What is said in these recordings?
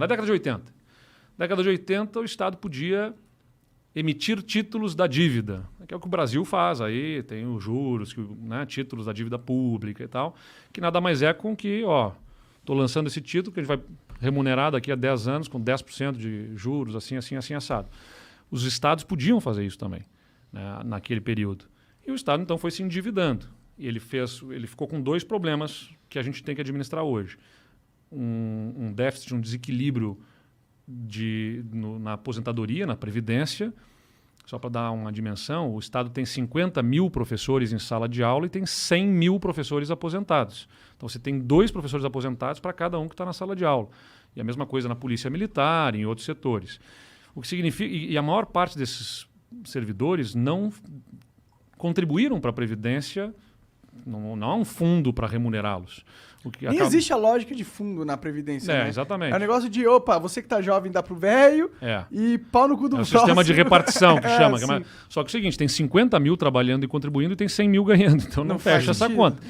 década de 80. Década de 80, o Estado podia emitir títulos da dívida, que é o que o Brasil faz aí, tem os juros, né, títulos da dívida pública e tal, que nada mais é com que, estou lançando esse título que a gente vai remunerar daqui a 10 anos com 10% de juros, assim, assado. Os estados podiam fazer isso também, né, naquele período. E o Estado, então, foi se endividando. E ele ficou com 2 problemas que a gente tem que administrar hoje. Um déficit, um desequilíbrio na aposentadoria, na previdência. Só para dar uma dimensão, o Estado tem 50 mil professores em sala de aula e tem 100 mil professores aposentados. Então você tem 2 professores aposentados para cada um que está na sala de aula. E a mesma coisa na Polícia Militar e em outros setores. O que significa, e a maior parte desses servidores não contribuíram para a Previdência, não há um fundo para remunerá-los. Nem existe a lógica de fundo na Previdência, né? Exatamente. É um negócio de, você que tá jovem dá pro velho e pau no cu do É o próximo. sistema de repartição que chama. Sim. Só que é o seguinte, tem 50 mil trabalhando e contribuindo e tem 100 mil ganhando. Então não fecha essa conta.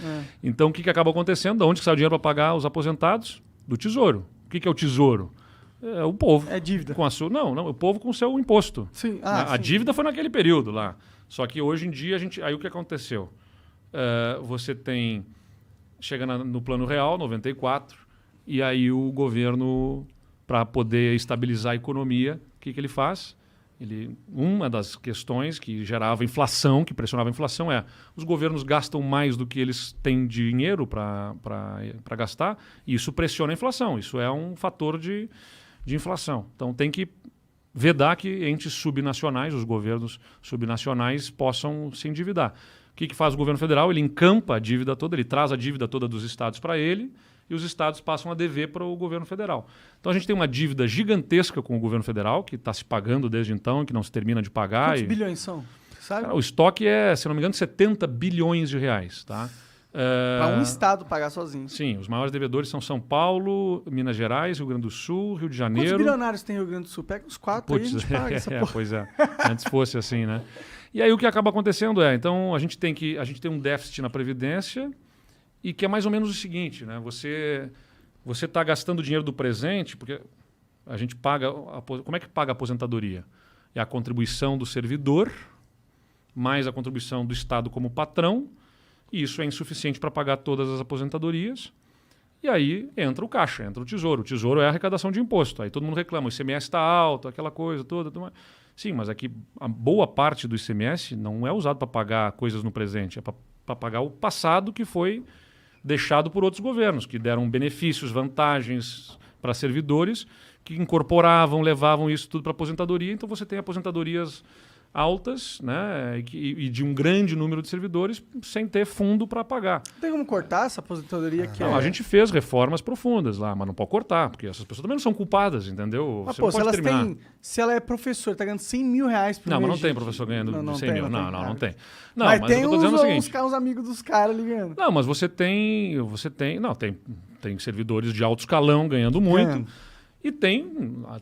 Então o que acaba acontecendo? De onde que sai o dinheiro para pagar os aposentados? Do Tesouro. O que é o Tesouro? É o povo. É dívida. Não, o povo com o seu imposto. Sim. A dívida foi naquele período lá. Só que hoje em dia, aí o que aconteceu? Você tem... Chega no Plano Real, 94, e aí o governo, para poder estabilizar a economia, o que ele faz? Uma das questões que gerava inflação, que pressionava a inflação os governos gastam mais do que eles têm dinheiro para gastar, e isso pressiona a inflação. Isso é um fator de inflação. Então tem que vedar que entes subnacionais, os governos subnacionais, possam se endividar. O que faz o governo federal? Ele encampa a dívida toda, ele traz a dívida toda dos estados para ele e os estados passam a dever para o governo federal. Então a gente tem uma dívida gigantesca com o governo federal, que está se pagando desde então, que não se termina de pagar. Quantos bilhões são? Sabe? Cara, o estoque é, se não me engano, 70 bilhões de reais. Tá? Para um estado pagar sozinho. Sim, os maiores devedores são São Paulo, Minas Gerais, Rio Grande do Sul, Rio de Janeiro. Quantos bilionários tem Rio Grande do Sul? Pega os 4 aí e a gente paga essa porra. Pois é, antes fosse assim, né? E aí o que acaba acontecendo então a gente tem um déficit na Previdência e que é mais ou menos o seguinte, né? Você está gastando dinheiro do presente, porque a gente paga... Como é que paga a aposentadoria? É a contribuição do servidor, mais a contribuição do Estado como patrão, e isso é insuficiente para pagar todas as aposentadorias. E aí entra o caixa, entra o Tesouro. O Tesouro é a arrecadação de imposto. Aí todo mundo reclama, o ICMS está alto, aquela coisa toda. Sim, mas aqui a boa parte do ICMS não é usado para pagar coisas no presente, é para pagar o passado que foi deixado por outros governos, que deram benefícios, vantagens para servidores, que incorporavam, levavam isso tudo para aposentadoria. Então você tem aposentadorias altas, né, e de um grande número de servidores sem ter fundo para pagar. Tem como cortar essa aposentadoria? Não, a gente fez reformas profundas lá, mas não pode cortar, porque essas pessoas também não são culpadas, entendeu? Mas, se ela é professora, tá ganhando 100 mil reais por mês. Não, mas não tem professor ganhando 100 mil. Não tem. Não, mas tem eu tô dizendo o seguinte, uns amigos dos caras ali ganhando. Não, mas tem servidores de alto escalão ganhando muito. E tem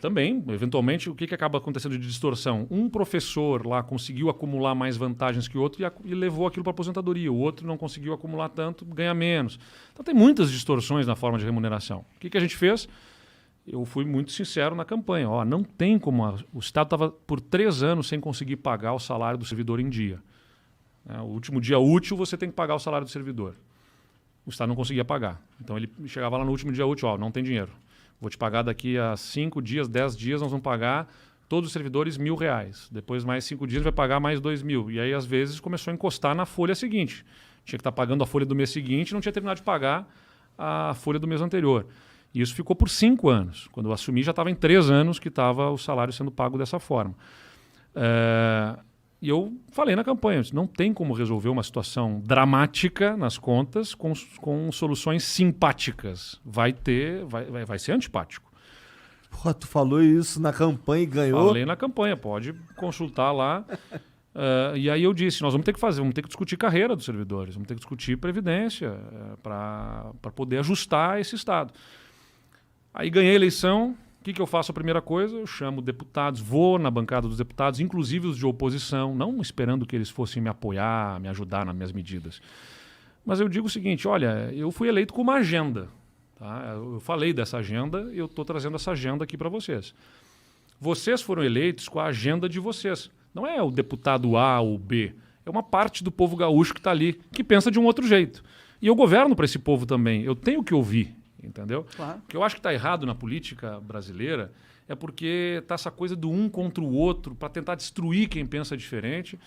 também, eventualmente, o que acaba acontecendo de distorção? Um professor lá conseguiu acumular mais vantagens que o outro e levou aquilo para a aposentadoria. O outro não conseguiu acumular tanto, ganha menos. Então tem muitas distorções na forma de remuneração. O que a gente fez? Eu fui muito sincero na campanha. Não tem como... O Estado estava por 3 anos sem conseguir pagar o salário do servidor em dia. O último dia útil você tem que pagar o salário do servidor. O Estado não conseguia pagar. Então ele chegava lá no último dia útil, não tem dinheiro. Vou te pagar daqui a 5 dias, 10 dias, nós vamos pagar todos os servidores R$1.000. Depois, mais 5 dias, vai pagar mais 2.000. E aí, às vezes, começou a encostar na folha seguinte. Tinha que estar pagando a folha do mês seguinte e não tinha terminado de pagar a folha do mês anterior. E isso ficou por 5 anos. Quando eu assumi, já estava em 3 anos que estava o salário sendo pago dessa forma. E eu falei na campanha, não tem como resolver uma situação dramática nas contas com soluções simpáticas. Vai ser antipático. Pô, tu falou isso na campanha e ganhou? Falei na campanha, pode consultar lá. E aí eu disse, nós vamos ter que discutir carreira dos servidores, vamos ter que discutir previdência para poder ajustar esse Estado. Aí ganhei a eleição. O que eu faço? A primeira coisa, eu chamo deputados, vou na bancada dos deputados, inclusive os de oposição, não esperando que eles fossem me apoiar, me ajudar nas minhas medidas. Mas eu digo o seguinte, olha, eu fui eleito com uma agenda. Tá? Eu falei dessa agenda e eu estou trazendo essa agenda aqui para vocês. Vocês foram eleitos com a agenda de vocês. Não é o deputado A ou B. É uma parte do povo gaúcho que está ali, que pensa de um outro jeito. E eu governo para esse povo também. Eu tenho que ouvir, entendeu? Claro. O que eu acho que está errado na política brasileira é porque está essa coisa do um contra o outro para tentar destruir quem pensa diferente.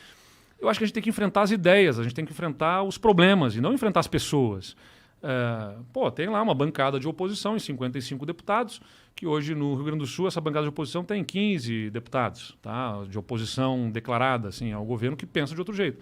Eu acho que a gente tem que enfrentar as ideias, a gente tem que enfrentar os problemas e não enfrentar as pessoas. Tem lá uma bancada de oposição em 55 deputados, que hoje no Rio Grande do Sul essa bancada de oposição tem 15 deputados, tá? De oposição declarada assim, ao governo que pensa de outro jeito.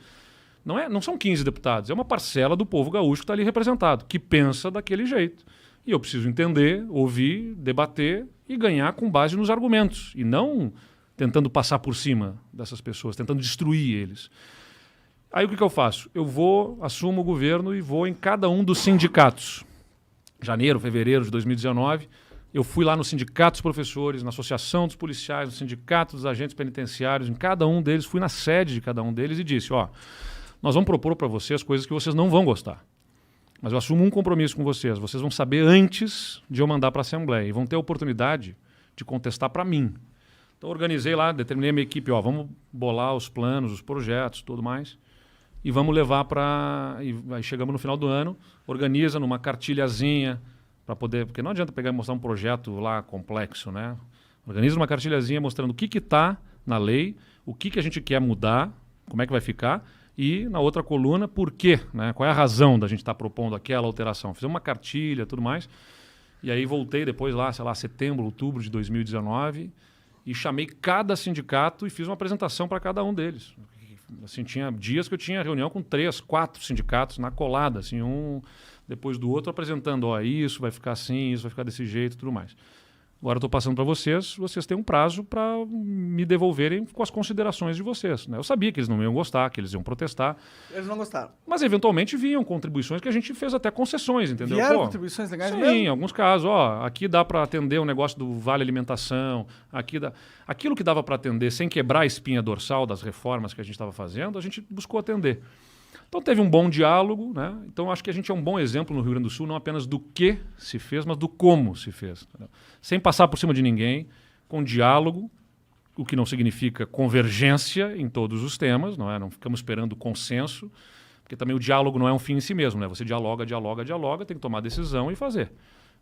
Não são 15 deputados, é uma parcela do povo gaúcho que está ali representado, que pensa daquele jeito. E eu preciso entender, ouvir, debater e ganhar com base nos argumentos, e não tentando passar por cima dessas pessoas, tentando destruir eles. Aí o que eu faço? Assumo o governo e vou em cada um dos sindicatos. Janeiro, fevereiro de 2019, eu fui lá no sindicato dos professores, na associação dos policiais, no sindicato dos agentes penitenciários, em cada um deles, fui na sede de cada um deles e disse, nós vamos propor para vocês coisas que vocês não vão gostar. Mas eu assumo um compromisso com vocês. Vocês vão saber antes de eu mandar para a Assembleia e vão ter a oportunidade de contestar para mim. Então organizei lá, determinei a minha equipe, vamos bolar os planos, os projetos, tudo mais. E vamos levar para... Aí chegamos no final do ano, organiza numa cartilhazinha para poder... Porque não adianta pegar e mostrar um projeto lá complexo, né? Organiza uma cartilhazinha mostrando o que está na lei, o que a gente quer mudar, como é que vai ficar, e na outra coluna, por quê, né? Qual é a razão da gente estar propondo aquela alteração. Fizemos uma cartilha e tudo mais. E aí voltei depois lá, setembro, outubro de 2019, e chamei cada sindicato e fiz uma apresentação para cada um deles. Assim, tinha dias que eu tinha reunião com 3, 4 sindicatos na colada, assim, um depois do outro apresentando, isso vai ficar assim, isso vai ficar desse jeito e tudo mais. Agora eu estou passando para vocês têm um prazo para me devolverem com as considerações de vocês. Né? Eu sabia que eles não iam gostar, que eles iam protestar. Eles não gostaram. Mas eventualmente vinham contribuições que a gente fez até concessões, entendeu? Vieram contribuições legais sim, mesmo? em alguns casos. Aqui dá para atender o negócio do Vale Alimentação, aquilo que dava para atender sem quebrar a espinha dorsal das reformas que a gente estava fazendo, a gente buscou atender. Então teve um bom diálogo, né? Então acho que a gente é um bom exemplo no Rio Grande do Sul, não apenas do que se fez, mas do como se fez. Entendeu? Sem passar por cima de ninguém, com diálogo, o que não significa convergência em todos os temas, não é? Não ficamos esperando consenso, porque também o diálogo não é um fim em si mesmo, né? Você dialoga, tem que tomar decisão e fazer.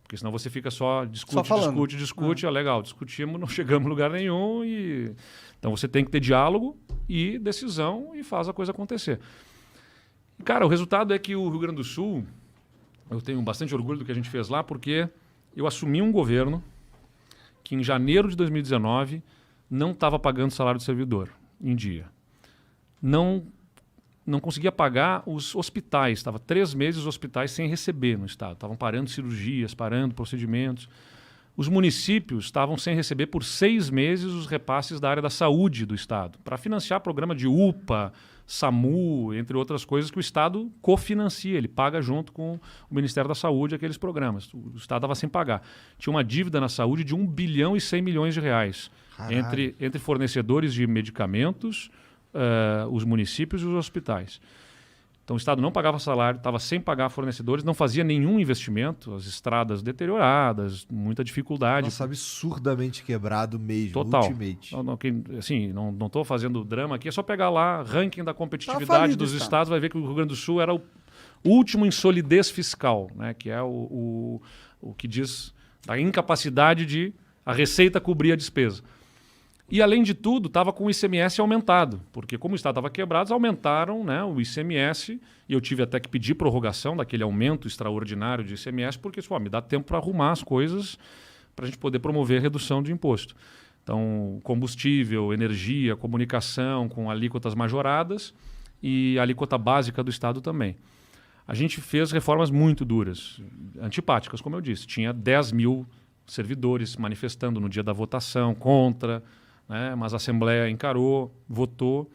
Porque senão você fica só discute, legal, discutimos, não chegamos a lugar nenhum. Então você tem que ter diálogo e decisão e faz a coisa acontecer. Cara, o resultado é que o Rio Grande do Sul, eu tenho bastante orgulho do que a gente fez lá, porque eu assumi um governo que em janeiro de 2019 não estava pagando salário do servidor em dia. Não conseguia pagar os hospitais, estava 3 meses os hospitais sem receber no estado, estavam parando cirurgias, parando procedimentos. Os municípios estavam sem receber por 6 meses os repasses da área da saúde do estado, para financiar programa de UPA, SAMU, entre outras coisas que o Estado cofinancia, ele paga junto com o Ministério da Saúde aqueles programas. O Estado estava sem pagar. Tinha uma dívida na saúde de 1 bilhão e 100 milhões de reais entre fornecedores de medicamentos, os municípios e os hospitais. Então o Estado não pagava salário, estava sem pagar fornecedores, não fazia nenhum investimento, as estradas deterioradas, muita dificuldade. Nossa, absurdamente quebrado mesmo. Total. Ultimate. Não estou fazendo drama aqui, é só pegar lá ranking da competitividade dos estados, vai ver que o Rio Grande do Sul era o último em solidez fiscal, né, que é o que diz da incapacidade de a receita cobrir a despesa. E, além de tudo, estava com o ICMS aumentado, porque como o Estado estava quebrado, eles aumentaram, né, o ICMS, e eu tive até que pedir prorrogação daquele aumento extraordinário de ICMS, porque me dá tempo para arrumar as coisas para a gente poder promover a redução de imposto. Então, combustível, energia, comunicação com alíquotas majoradas e a alíquota básica do Estado também. A gente fez reformas muito duras, antipáticas, como eu disse. Tinha 10 mil servidores manifestando no dia da votação contra, né? Mas a Assembleia encarou, votou,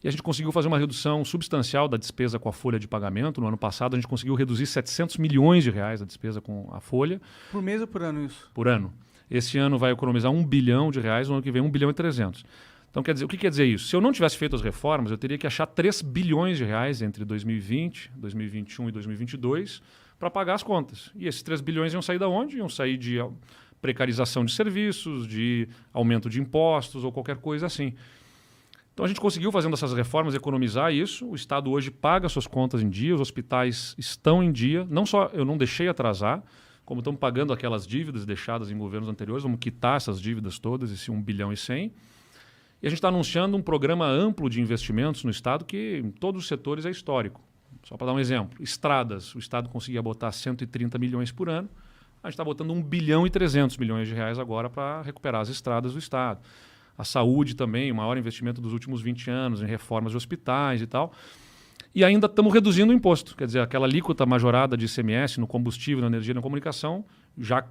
e a gente conseguiu fazer uma redução substancial da despesa com a folha de pagamento. No ano passado, a gente conseguiu reduzir 700 milhões de reais a despesa com a folha. Por mês ou por ano isso? Por ano. Esse ano vai economizar 1 bilhão de reais, no ano que vem 1 bilhão e 300. Então, quer dizer, o que quer dizer isso? Se eu não tivesse feito as reformas, eu teria que achar 3 bilhões de reais entre 2020, 2021 e 2022 para pagar as contas. E esses 3 bilhões iam sair da onde? Iam sair de precarização de serviços, de aumento de impostos ou qualquer coisa assim. Então a gente conseguiu, fazendo essas reformas, economizar isso. O Estado hoje paga suas contas em dia, os hospitais estão em dia. Não só eu não deixei atrasar, como estamos pagando aquelas dívidas deixadas em governos anteriores, vamos quitar essas dívidas todas, esse 1 bilhão e 100. E a gente está anunciando um programa amplo de investimentos no Estado que em todos os setores é histórico. Só para dar um exemplo, estradas, o Estado conseguia botar 130 milhões por ano, a gente está botando 1 bilhão e 300 milhões de reais agora para recuperar as estradas do Estado. A saúde também, o maior investimento dos últimos 20 anos em reformas de hospitais e tal. E ainda estamos reduzindo o imposto. Quer dizer, aquela alíquota majorada de ICMS no combustível, na energia e na comunicação, já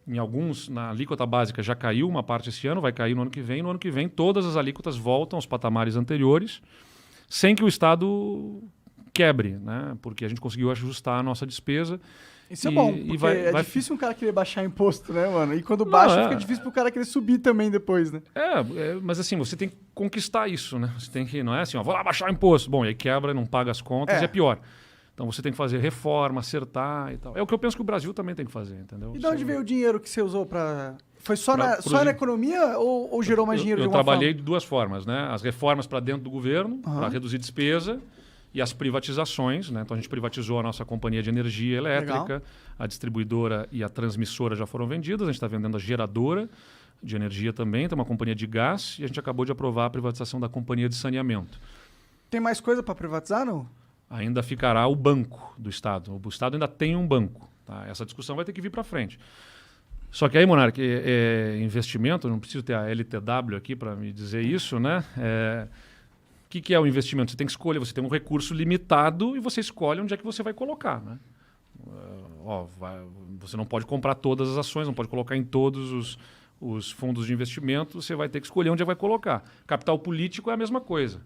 em alguns, na alíquota básica já caiu uma parte esse ano, vai cair no ano que vem. No ano que vem todas as alíquotas voltam aos patamares anteriores, sem que o Estado quebre, né? Porque a gente conseguiu ajustar a nossa despesa. Isso é bom, porque é difícil um cara querer baixar imposto, né, mano? E quando baixa, fica difícil pro cara querer subir também depois, né? Mas assim, você tem que conquistar isso, né? Você tem que, não é assim, ó, vou lá baixar o imposto. Bom, e aí quebra, não paga as contas, é pior. Então você tem que fazer reforma, acertar e tal. É o que eu penso que o Brasil também tem que fazer, entendeu? E de onde veio o dinheiro que você usou para... Foi só na economia ou gerou mais dinheiro de alguma forma? Eu trabalhei de duas formas, né? As reformas para dentro do governo, para reduzir despesa, e as privatizações, né? Então a gente privatizou a nossa companhia de energia elétrica, a distribuidora e a transmissora já foram vendidas, a gente está vendendo a geradora de energia também, tem uma companhia de gás e a gente acabou de aprovar a privatização da companhia de saneamento. Tem mais coisa para privatizar, não? Ainda ficará o banco do Estado. O Estado ainda tem um banco. Tá? Essa discussão vai ter que vir para frente. Só que aí, Monark, investimento, não preciso ter a LTW aqui para me dizer isso, né? O que é o investimento? Você tem que escolher, você tem um recurso limitado e você escolhe onde é que você vai colocar, né? Você não pode comprar todas as ações, não pode colocar em todos os fundos de investimento, você vai ter que escolher onde vai colocar. Capital político é a mesma coisa.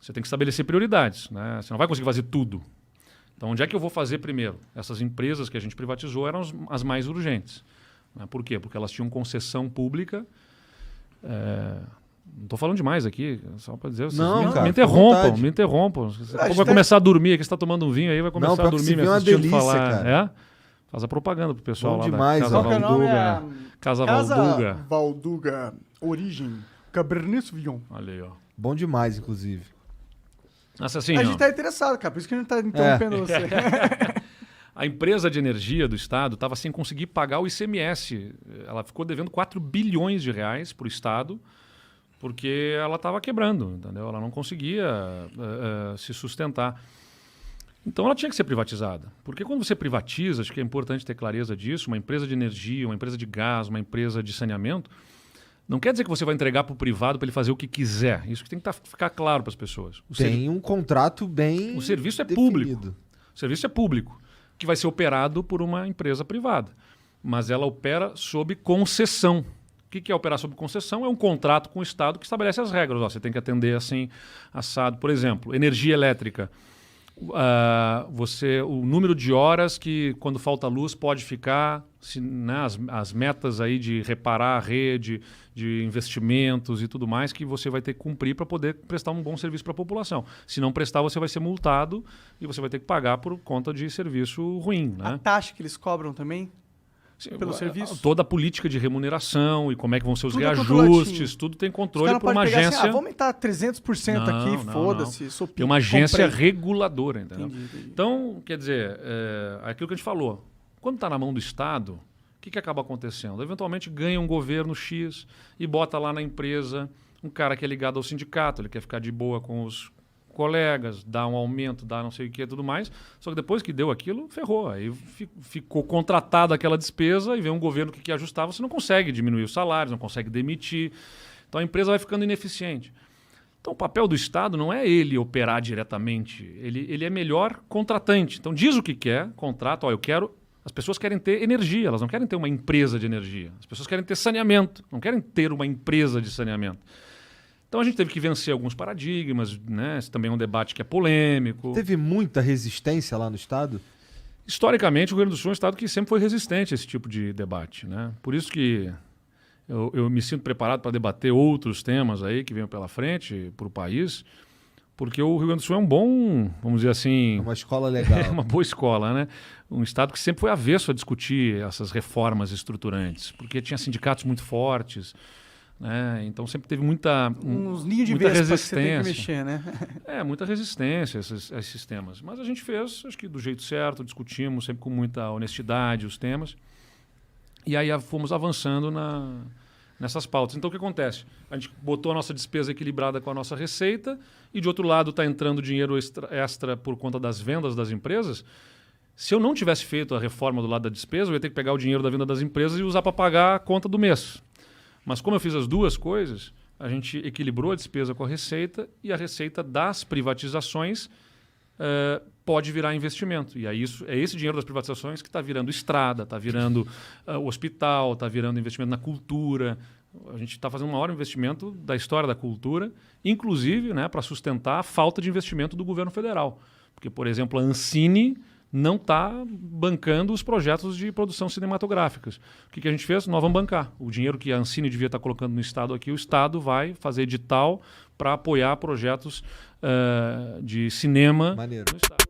Você tem que estabelecer prioridades, né? Você não vai conseguir fazer tudo. Então, onde é que eu vou fazer primeiro? Essas empresas que a gente privatizou eram as mais urgentes. Né? Por quê? Porque elas tinham concessão pública. Não estou falando demais aqui, só para dizer. Me interrompam. Vai começar a dormir aqui, você está tomando um vinho aí, vai começar a dormir me assistindo falar. Cara. Faz a propaganda pro pessoal lá demais, da Casa Valduga. Casa Valduga, origem, Cabernet Sauvignon. Olha aí, ó. Bom demais, inclusive. Nossa, assim, a gente está interessado, cara, por isso que a gente está interrompendo você. A empresa de energia do Estado estava sem conseguir pagar o ICMS. Ela ficou devendo 4 bilhões de reais para o Estado, porque ela estava quebrando, entendeu? Ela não conseguia se sustentar. Então ela tinha que ser privatizada. Porque quando você privatiza, acho que é importante ter clareza disso, uma empresa de energia, uma empresa de gás, uma empresa de saneamento, não quer dizer que você vai entregar para o privado para ele fazer o que quiser. Isso que tem que ficar claro para as pessoas. Tem um contrato bem O serviço é definido. público. O serviço é público, que vai ser operado por uma empresa privada. Mas ela opera sob concessão. O que é operar sob concessão? É um contrato com o Estado que estabelece as regras. Você tem que atender assim, assado. Por exemplo, energia elétrica. O número de horas que, quando falta luz, pode ficar, né, as metas aí de reparar a rede, de investimentos e tudo mais, que você vai ter que cumprir para poder prestar um bom serviço para a população. Se não prestar, você vai ser multado e você vai ter que pagar por conta de serviço ruim. Né? A taxa que eles cobram também? Pelo serviço? Toda a política de remuneração e como é que vão ser os reajustes, tudo tem controle por uma agência... Assim, vou aumentar 300% aqui, foda-se. Tem uma agência reguladora, entendeu? Entendi. Então, quer dizer, aquilo que a gente falou, quando está na mão do Estado, o que acaba acontecendo? Eventualmente ganha um governo X e bota lá na empresa um cara que é ligado ao sindicato, ele quer ficar de boa com os colegas, dá um aumento, dá não sei o que e tudo mais. Só que depois que deu aquilo, ferrou. Aí ficou contratada aquela despesa e vem um governo que quer ajustar, você não consegue diminuir os salários, não consegue demitir. Então a empresa vai ficando ineficiente. Então o papel do Estado não é ele operar diretamente, ele é melhor contratante. Então diz o que quer, contrata, as pessoas querem ter energia, elas não querem ter uma empresa de energia. As pessoas querem ter saneamento, não querem ter uma empresa de saneamento. Então a gente teve que vencer alguns paradigmas, né? Esse também é um debate que é polêmico. Teve muita resistência lá no Estado? Historicamente, o Rio Grande do Sul é um estado que sempre foi resistente a esse tipo de debate, né? Por isso que eu me sinto preparado para debater outros temas aí que venham pela frente para o país, Porque o Rio Grande do Sul é um bom, vamos dizer assim... É uma escola legal. É uma boa escola, né? Um estado que sempre foi avesso a discutir essas reformas estruturantes, porque tinha sindicatos muito fortes, né? Então sempre teve uns ninhos de muita vespa resistência. que você tem que mexer, né? Muita resistência a esses temas. Mas a gente fez, acho que do jeito certo, discutimos sempre com muita honestidade os temas. E aí fomos avançando nessas pautas. Então o que acontece? A gente botou a nossa despesa equilibrada com a nossa receita e de outro lado está entrando dinheiro extra por conta das vendas das empresas. Se eu não tivesse feito a reforma do lado da despesa, eu ia ter que pegar o dinheiro da venda das empresas e usar para pagar a conta do mês. Mas como eu fiz as duas coisas, a gente equilibrou a despesa com a receita e a receita das privatizações pode virar investimento. E aí é esse dinheiro das privatizações que está virando estrada, está virando hospital, está virando investimento na cultura. A gente está fazendo o maior investimento da história da cultura, inclusive, né, para sustentar a falta de investimento do governo federal. Porque, por exemplo, a Ancine não está bancando os projetos de produção cinematográficas. O que a gente fez? Nós vamos bancar. O dinheiro que a Ancine devia estar colocando no Estado aqui, o Estado vai fazer edital para apoiar projetos de cinema Maneiro. no Estado.